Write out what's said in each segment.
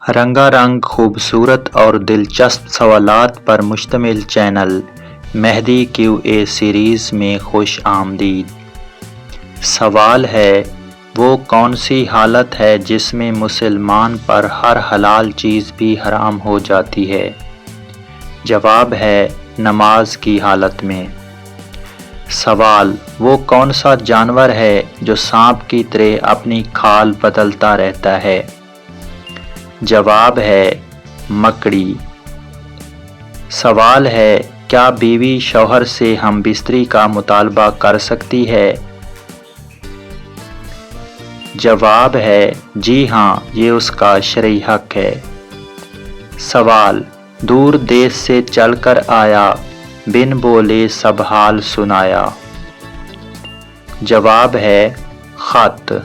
रंगा रंग खूबसूरत और दिलचस्प सवालात पर मुश्तमिल चैनल मेहदी QA सीरीज़ में खुश आमदीद। सवाल है, वो कौन सी हालत है जिसमें मुसलमान पर हर हलाल चीज़ भी हराम हो जाती है? जवाब है, नमाज की हालत में। सवाल, वो कौन सा जानवर है जो सांप की तरह अपनी खाल बदलता रहता है? जवाब है, मकड़ी। सवाल है, क्या बीवी शौहर से हम बिस्तरी का मुतालबा कर सकती है? जवाब है, जी हाँ, ये उसका शरई हक है। सवाल, दूर देश से चलकर आया, बिन बोले सब हाल सुनाया। जवाब है, खत।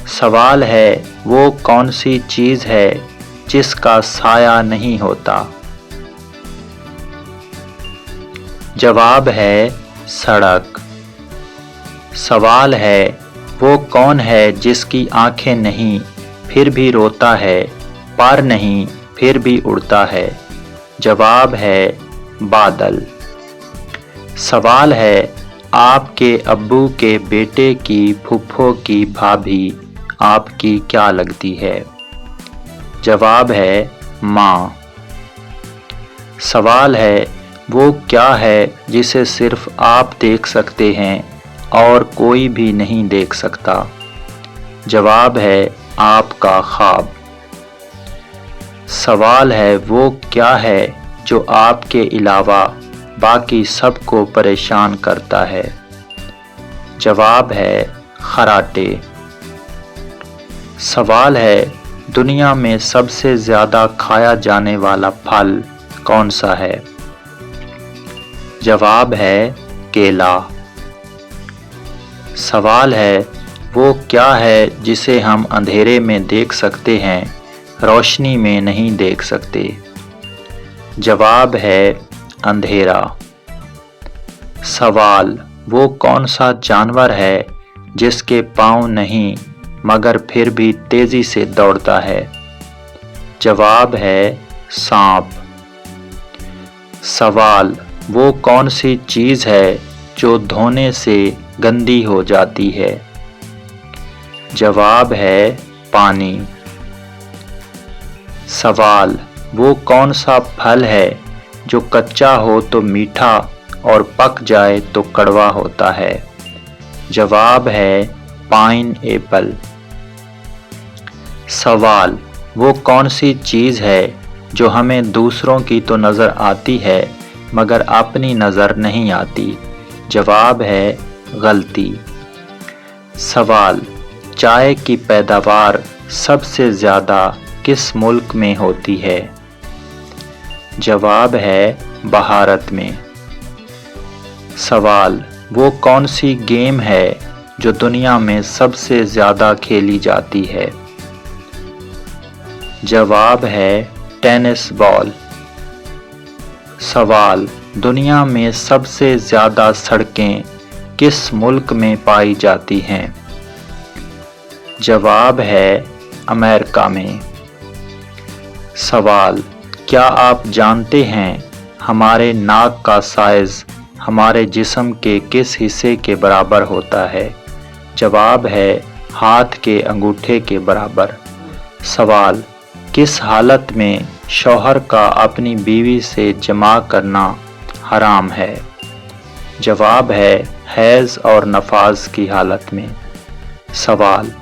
सवाल है, वो कौन सी चीज़ है जिसका साया नहीं होता? जवाब है, सड़क। सवाल है, वो कौन है जिसकी आंखें नहीं फिर भी रोता है, पर नहीं फिर भी उड़ता है? जवाब है, बादल। सवाल है, आपके अब्बू के बेटे की फुफ्फो की भाभी आपकी क्या लगती है? जवाब है, माँ। सवाल है, वो क्या है जिसे सिर्फ आप देख सकते हैं और कोई भी नहीं देख सकता? जवाब है, आपका ख्वाब। सवाल है, वो क्या है जो आपके अलावा बाकी सबको परेशान करता है? जवाब है, खर्राटे। सवाल है, दुनिया में सबसे ज़्यादा खाया जाने वाला फल कौन सा है? जवाब है, केला। सवाल है, वो क्या है जिसे हम अंधेरे में देख सकते हैं, रोशनी में नहीं देख सकते? जवाब है, अंधेरा। सवाल, वो कौन सा जानवर है जिसके पाँव नहीं मगर फिर भी तेज़ी से दौड़ता है? जवाब है, सांप। सवाल, वो कौन सी चीज़ है जो धोने से गंदी हो जाती है? जवाब है, पानी। सवाल, वो कौन सा फल है जो कच्चा हो तो मीठा और पक जाए तो कड़वा होता है? जवाब है, पाइन एप्पल। सवाल, वो कौन सी चीज़ है जो हमें दूसरों की तो नज़र आती है मगर अपनी नज़र नहीं आती? जवाब है, गलती। सवाल, चाय की पैदावार सबसे ज़्यादा किस मुल्क में होती है? जवाब है, भारत में। सवाल, वो कौन सी गेम है जो दुनिया में सबसे ज़्यादा खेली जाती है? जवाब है, टेनिस बॉल। सवाल, दुनिया में सबसे ज़्यादा सड़कें किस मुल्क में पाई जाती हैं? जवाब है, अमेरिका में। सवाल, क्या आप जानते हैं हमारे नाक का साइज़ हमारे जिस्म के किस हिस्से के बराबर होता है? जवाब है, हाथ के अंगूठे के बराबर। सवाल, किस हालत में शौहर का अपनी बीवी से जमा करना हराम है? जवाब है, हैज़ और नफाज की हालत में। सवाल,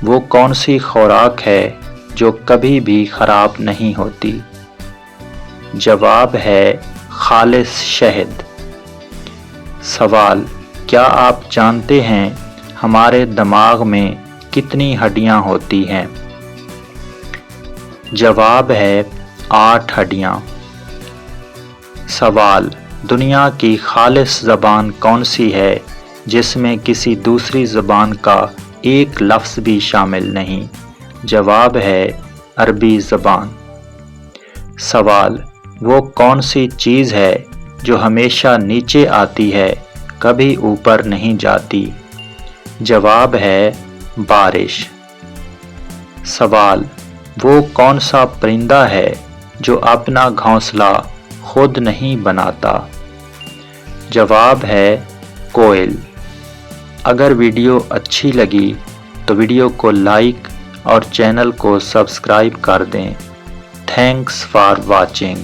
वो कौन सी खुराक है जो कभी भी ख़राब नहीं होती? जवाब है, खालिस शहद। सवाल, क्या आप जानते हैं हमारे दिमाग में कितनी हड्डियां होती हैं? जवाब है, 8 हड्डियां। सवाल, दुनिया की खालिस ज़बान कौन सी है जिसमें किसी दूसरी ज़बान का एक लफ्ज़ भी शामिल नहीं? जवाब है, अरबी ज़बान। सवाल, वो कौन सी चीज़ है जो हमेशा नीचे आती है, कभी ऊपर नहीं जाती? जवाब है, बारिश। सवाल, وہ کون سا پرندہ ہے جو اپنا گھونسلہ خود نہیں بناتا؟ جواب ہے کوئل۔ اگر ویڈیو اچھی لگی تو ویڈیو کو لائک اور چینل کو سبسکرائب کر دیں۔ Thanks for watching.